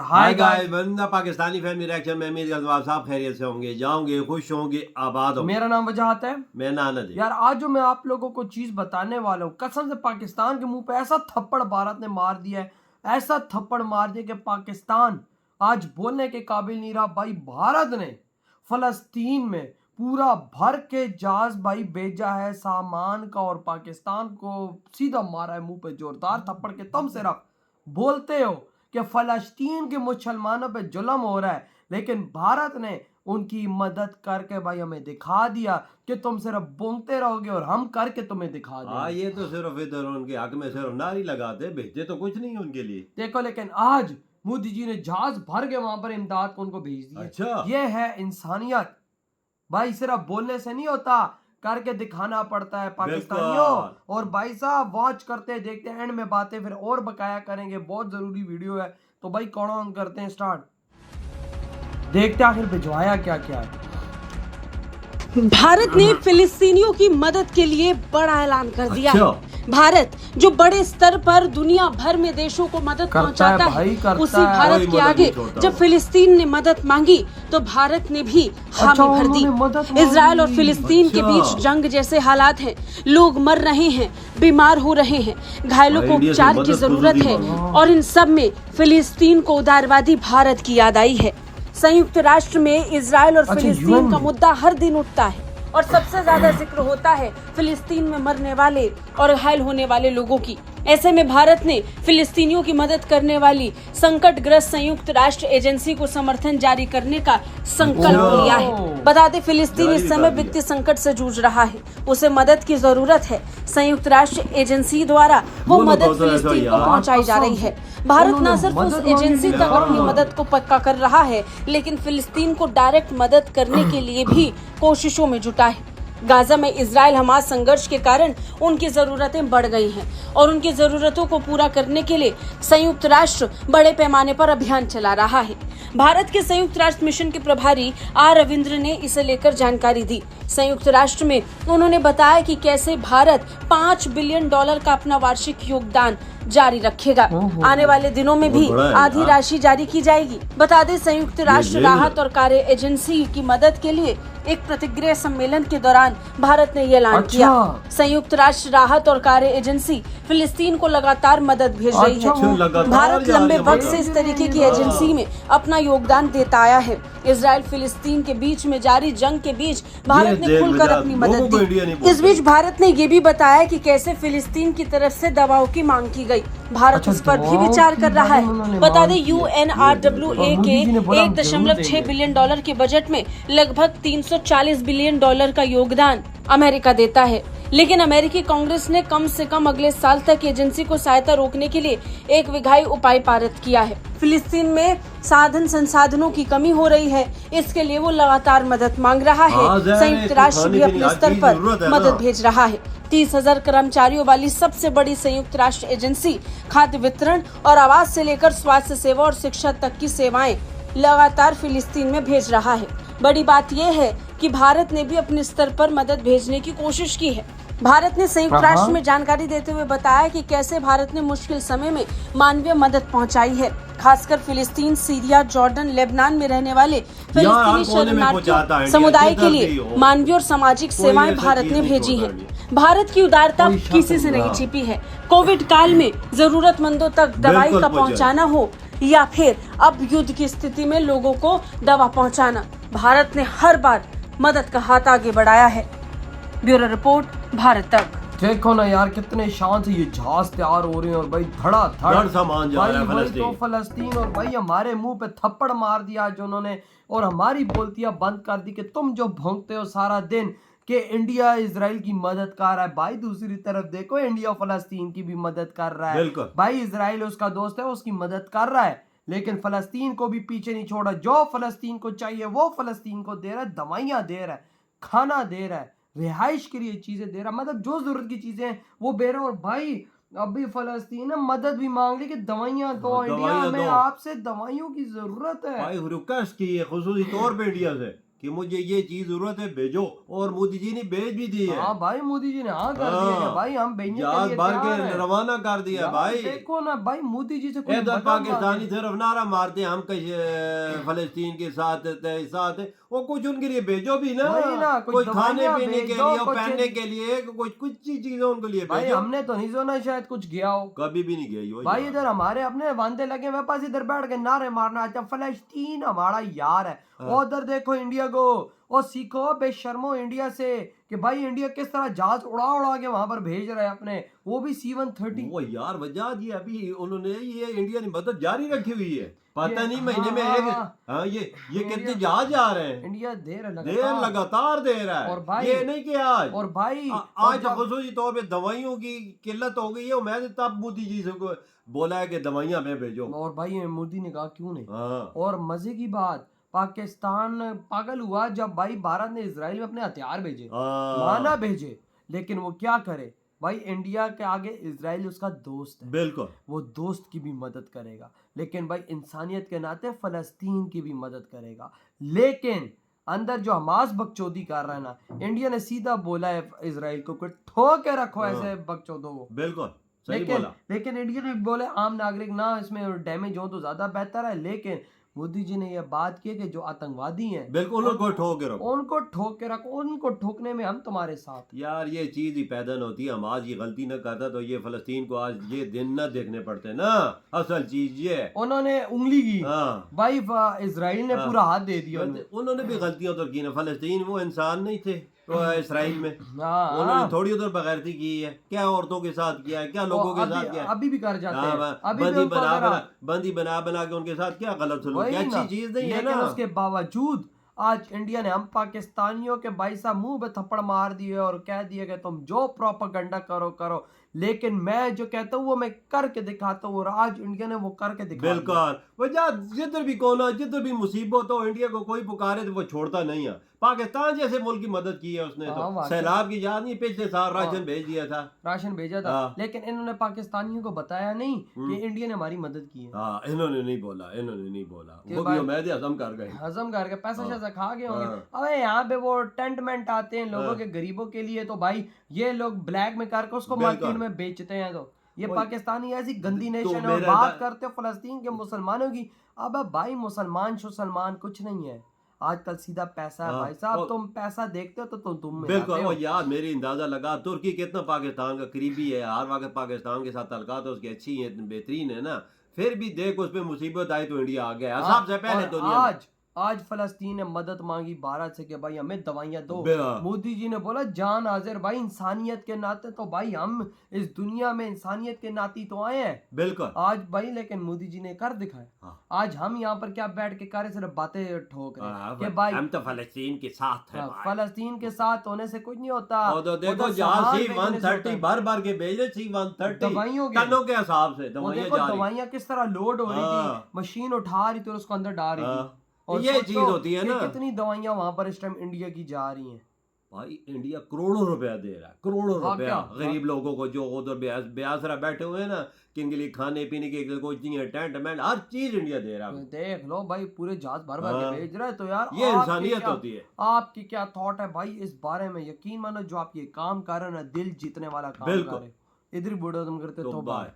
Hi guys, बंदा Pakistani family reaction में उम्मीद करता हूं आप सब खैरियत से होंगे, जाओगे, खुश होंगे, आबाद होंगे। मेरा नाम वजाहत है। मैं नानद यार आज जो मैं आप लोगों को चीज बताने वाला हूँ, कसम से पाकिस्तान के मुंह पे ऐसा थप्पड़ भारत ने मार दिया है, ऐसा थप्पड़ मार दिया कि पाकिस्तान आज बोलने के काबिल नहीं रहा। भाई भारत ने फलस्तीन में पूरा भर के जहाज भाई भेजा है सामान का, और पाकिस्तान को सीधा मारा है मुंह पे जोरदार थप्पड़ के। तुम सिर्फ बोलते हो कि फलस्तीन के मुसलमानों पे जुल्म हो रहा है, लेकिन भारत ने उनकी मदद करके भाई हमें दिखा दिया कि तुम सिर्फ बोलते रहोगे और हम करके तुम्हें दिखा हाँ, देंगे। ये तो सिर्फ इधर उनके हक में सिर्फ नारी लगाते, भेजते तो कुछ नहीं उनके लिए। देखो, लेकिन आज मोदी जी ने जहाज भर के वहां पर इमदाद को उनको भेज दिया। अच्छा, ये है इंसानियत। भाई सिर्फ बोलने से नहीं होता, करके दिखाना पड़ता है पाकिस्तानियों। बिल्कुल। और भाई साहब वॉच करते देखते एंड में बातें फिर और बकाया करेंगे, बहुत जरूरी वीडियो है। तो भाई कौन ऑन करते हैं स्टार्ट, देखते आखिर भिजवाया क्या क्या है। भारत ने फिलिस्तीनियों की मदद के लिए बड़ा ऐलान कर दिया अच्छा। है। भारत जो बड़े स्तर पर दुनिया भर में देशों को मदद पहुंचाता है, उसी भारत के आगे जब फिलिस्तीन ने मदद मांगी तो भारत ने भी हामी भर दी। इजराइल और फिलिस्तीन के बीच जंग जैसे हालात हैं, लोग मर रहे हैं, बीमार हो रहे हैं, घायलों को उपचार की जरूरत है, और इन सब में फिलिस्तीन को उदारवादी भारत की याद आई है। संयुक्त राष्ट्र में इजराइल और फिलिस्तीन का मुद्दा हर दिन उठता है और सबसे ज्यादा जिक्र होता है फिलिस्तीन में मरने वाले और घायल होने वाले लोगों की। ऐसे में भारत ने फिलिस्तीनियों की मदद करने वाली संकटग्रस्त संयुक्त राष्ट्र एजेंसी को समर्थन जारी करने का संकल्प लिया है। बता दें, फिलिस्तीन इस समय वित्तीय संकट से जूझ रहा है, उसे मदद की जरूरत है। संयुक्त राष्ट्र एजेंसी द्वारा वो मदद फिलिस्तीन को पहुंचाई जा रही है। भारत न सिर्फ उस एजेंसी तक अपनी मदद को पक्का कर रहा है, लेकिन फिलिस्तीन को डायरेक्ट मदद करने के लिए भी कोशिशों में जुटा है। गाजा में इजराइल हमास संघर्ष के कारण उनकी जरूरतें बढ़ गई हैं और उनकी जरूरतों को पूरा करने के लिए संयुक्त राष्ट्र बड़े पैमाने पर अभियान चला रहा है। भारत के संयुक्त राष्ट्र मिशन के प्रभारी आर रविंद्र ने इसे लेकर जानकारी दी। संयुक्त राष्ट्र में उन्होंने बताया कि कैसे भारत $5 बिलियन का अपना वार्षिक योगदान जारी रखेगा। आने वाले दिनों में भी आधी राशि जारी की जाएगी। बता दें, संयुक्त राष्ट्र राहत और कार्य एजेंसी की मदद के लिए एक प्रतिक्रिया सम्मेलन के दौरान भारत ने ये ऐलान किया। संयुक्त राष्ट्र राहत और कार्य एजेंसी फिलिस्तीन को लगातार मदद भेज रही है। भारत लंबे वक्त से इस तरीके की एजेंसी में अपना योगदान देता आया है। इजराइल फिलिस्तीन के बीच में जारी जंग के बीच भारत ने खुलकर अपनी मदद दी। इस बीच भारत ने ये भी बताया कि कैसे फिलिस्तीन की तरफ से दवाओं की मांग की गई। भारत उस पर भी विचार कर रहा है। बता दें, UNRWA के $1.6 बिलियन के बजट में लगभग $340 बिलियन का योगदान अमेरिका देता है, लेकिन अमेरिकी कांग्रेस ने कम से कम अगले साल तक एजेंसी को सहायता रोकने के लिए एक विधायी उपाय पारित किया है। फिलिस्तीन में साधन संसाधनों की कमी हो रही है, इसके लिए वो लगातार मदद मांग रहा है। संयुक्त राष्ट्र भी अपने स्तर पर मदद भेज रहा है। 30,000 कर्मचारियों वाली सबसे बड़ी संयुक्त राष्ट्र एजेंसी खाद्य वितरण और आवास से लेकर स्वास्थ्य सेवा और शिक्षा तक की सेवाएं लगातार फिलिस्तीन में भेज रहा है। बड़ी बात यह है कि भारत ने भी अपने स्तर पर मदद भेजने की कोशिश की है। भारत ने संयुक्त राष्ट्र में जानकारी देते हुए बताया कि कैसे भारत ने मुश्किल समय में मानवीय मदद पहुंचाई है, खासकर फिलिस्तीन, सीरिया, जॉर्डन, लेबनान में रहने वाले फिलिस्तीनी शरणार्थी समुदाय के लिए मानवीय और सामाजिक सेवाएं भारत ने भेजी हैं। भारत की उदारता किसी से नहीं छिपी है। कोविड काल में जरूरतमंदों तक दवाई का पहुंचाना हो या फिर अब युद्ध की स्थिति में लोगों को दवा पहुंचाना, भारत ने हर बार मदद का हाथ आगे बढ़ाया है। ब्यूरो रिपोर्ट, भारत तक। देखो ना यार, कितने शान से ये जहाज तैयार हो रहे हैं और भाई धड़ाधड़ सामान जा रहा है फिलिस्तीन। तो फलस्तीन और भाई हमारे मुंह पे थप्पड़ मार दिया आज उन्होंने, और हमारी बोलतियां बंद कर दी कि तुम जो भौंकते हो सारा दिन कि इंडिया इजराइल की मदद कर रहा है। भाई दूसरी तरफ देखो, इंडिया फलस्तीन की भी मदद कर रहा है। भाई इजराइल उसका दोस्त है, उसकी मदद कर रहा है, लेकिन फलस्तीन को भी पीछे नहीं छोड़ा। जो फलस्तीन को चाहिए वो फलस्तीन को दे रहा है, दवाइयां दे रहा है, खाना दे रहा है, रिहाइश के लिए चीजें दे रहा है, मतलब जो जरूरत की चीजें हैं वो दे रहा है। और भाई अभी फलस्तीन मदद भी मांग ली कि दवाइयां दो, इंडिया हमें आपसे दवाइयों की जरूरत है। भाई रिक्वेस्ट की है खुसूसी तौर पे इंडिया से। कि मुझे ये चीज जरूरत है, भेजो, और मोदी जी ने भेज भी दी है। हाँ भाई, मोदी जी ने हाँ कर दिया कि भाई हम भेजने के जहाज लिए भर तैयार के हैं। रवाना कर दिया यार भाई। देखो ना भाई, मोदी जी से कोई इधर मदद पाकिस्तानी मांगे। सिर्फ नारा मारते हैं हम फलस्तीन के साथ साथ, वो कुछ उनके लिए भेजो भी ना, वही ना, कुछ कुछ खाने दवाइयाँ पीने के भेजो, लिए, कुछ पहनने के लिए, कुछ चीजें उनके लिए भाई भेजो। हमने तो नहीं सुना शायद कुछ गया हो। कभी भी नहीं गई भाई इधर हमारे अपने वादे लगे हुए पास, इधर बैठ के नारे मारना अच्छा फलस्तीन हमारा यार है। और उधर देखो इंडिया को, और सीखो बेशर्मो इंडिया से कि भाई इंडिया किस तरह जहाज उड़ा उड़ा के वहां पर भेज रहे हैं अपने, वो भी C-130। वो यार वजह जी, अभी उन्होंने ये इंडिया ने मदद जारी रखी हुई है, पता नहीं महीने में एक हाँ ये कितने जहाज जा रहे हैं। इंडिया देर लगातार दे रहा है। और भाई ये नहीं कि आज और भाई आज खसूसी तौर पे दवाइयों की किल्लत हो गई है, मैंने तब मोदी जी से बोला है कि दवाइयां में भेजो, और भाई मोदी ने कहा क्यों नहीं। हाँ। और मजे की बात, पाकिस्तान पागल हुआ जब भाई भारत ने इजराइल में अपने हथियार भेजे, माना भेजे, लेकिन वो क्या करे भाई, इंडिया के आगे इजराइल उसका दोस्त है, बिल्कुल वो दोस्त की भी मदद करेगा, लेकिन भाई इंसानियत के नाते फलस्तीन की भी मदद करेगा। लेकिन अंदर जो हमास बकचोदी कर रहा है ना, इंडिया ने सीधा बोला है इजराइल को कि ठोक के रखो ऐसे बकचोदों को। बिल्कुल सही बोला। लेकिन इंडिया ने बोले आम नागरिक ना इसमें डैमेज हो तो ज्यादा बेहतर है। लेकिन मोदी जी ने यह बात की कि जो आतंकवादी हैं बिल्कुल उनको ठोक के रखो, उनको ठोक के रखो, उनको ठोकने में हम तुम्हारे साथ। यार ये चीज ही पैदा न होती, हम आज ये गलती न करता तो ये फलस्तीन को आज ये दिन न देखने पड़ते ना। असल चीज ये है, उन्होंने उंगली की हाँ भाई, इजराइल ने पूरा हाथ दे दिया उन्हें। उन्होंने भी गलतियां तो की ना, फलस्तीन वो इंसान नहीं थे तो इसराइल में हाँ, उन्होंने थोड़ी उधर बगैरती की है, क्या औरतों के साथ किया है, क्या लोगों के साथ किया है, अभी भी कर जाते हैं, अभी भी बंदी उनको बना अगर बना बंदी बना के उनके साथ क्या गलत सलूक, वही क्या ना। अच्छी चीज नहीं है लेकिन ना। उसके बावजूद आज इंडिया ने हम पाकिस्तानियों के भाई साहब मुंह पे थप्पड़ मार दिए और कह दिया कि तुम जो प्रोपेगेंडा करो करो, लेकिन मैं जो कहता हूँ वो मैं करके दिखाता हूँ, और आज इंडिया ने वो करके दिखाया। बिल्कुल वजह जिधर भी कोना, जिधर भी मुसीबत हो, इंडिया को कोई पुकारे तो वो छोड़ता नहीं है। पाकिस्तान जैसे मुल्क की मदद की है उसने, तो सैलाब की याद नहीं, पिछले साल राशन भेज दिया था, राशन भेजा था, लेकिन इन्होंने पाकिस्तानियों को बताया नहीं कि इंडिया ने हमारी मदद की है। हाँ इन्होंने नहीं बोला, वो भी उम्मीद हजम कर गए, हजम करके पैसा शैसा खा गए होंगे। अबे यहाँ पे वो टेंट मेंट आते हैं लोगों के, गरीबों के लिए, तो भाई ये लोग ब्लैक में करके उसको मार्केट में बेचते हैं। तो ये पाकिस्तानी ऐसी गंदी नेशन है। और बात करते हो फलस्तीन के मुसलमानों की, अब भाई मुसलमान कुछ नहीं है आजकल, सीधा पैसा है भाई साहब। तुम पैसा देखते हो तो तुम बिल्कुल। वो यार मेरी अंदाजा लगा, तुर्की कितना पाकिस्तान का करीबी है, हर वक्त पाकिस्तान के साथ ताल्लुकात तो उसकी अच्छी है, बेहतरीन है ना, फिर भी देख उस पर मुसीबत आई तो इंडिया आ गया सबसे पहले दुनिया में। आज फलस्तीन ने मदद मांगी भारत से कि भाई हमें दवाइयां दो, मोदी जी ने बोला जान हाजिर भाई, इंसानियत के नाते तो भाई हम इस दुनिया में इंसानियत के नाते तो आए हैं। बिल्कुल आज भाई, लेकिन मोदी जी ने कर दिखाया। आज हम यहाँ पर क्या बैठ के कर सिर्फ बातें ठोक रहे हैं कि भाई हम तो फलस्तीन के साथ हैं। फलस्तीन के साथ होने से कुछ नहीं होता। तो देखो जहाज C-130 भर के भेजे, C-130 दवाइयों के हिसाब से दवाइयां किस तरह लोड हो रही थी, मशीन उठा रही थी और उसको अंदर डाल रही थी। और ये चीज होती है ना, कितनी दवाइयां वहां पर इस टाइम इंडिया की जा रही हैं। भाई इंडिया करोड़ों रुपया दे रहा है, करोड़ों रुपया गरीब लोगों को जो उधर बेआसरा बैठे हुए हैं ना, कि इनके लिए खाने पीने की कोई नहीं है, टेंट मेंट हर चीज इंडिया दे रहा है। देख लो भाई, पूरे जहाज भर भर के भेज रहा है। तो यार ये इंसानियत होती है। आपकी क्या थॉट है भाई इस बारे में? यकीन मानो जो आप ये काम कर रहे हो ना, दिल जीतने वाला काम कर रहे हो। इधर ही बूढ़ा तुम करते तो बाय।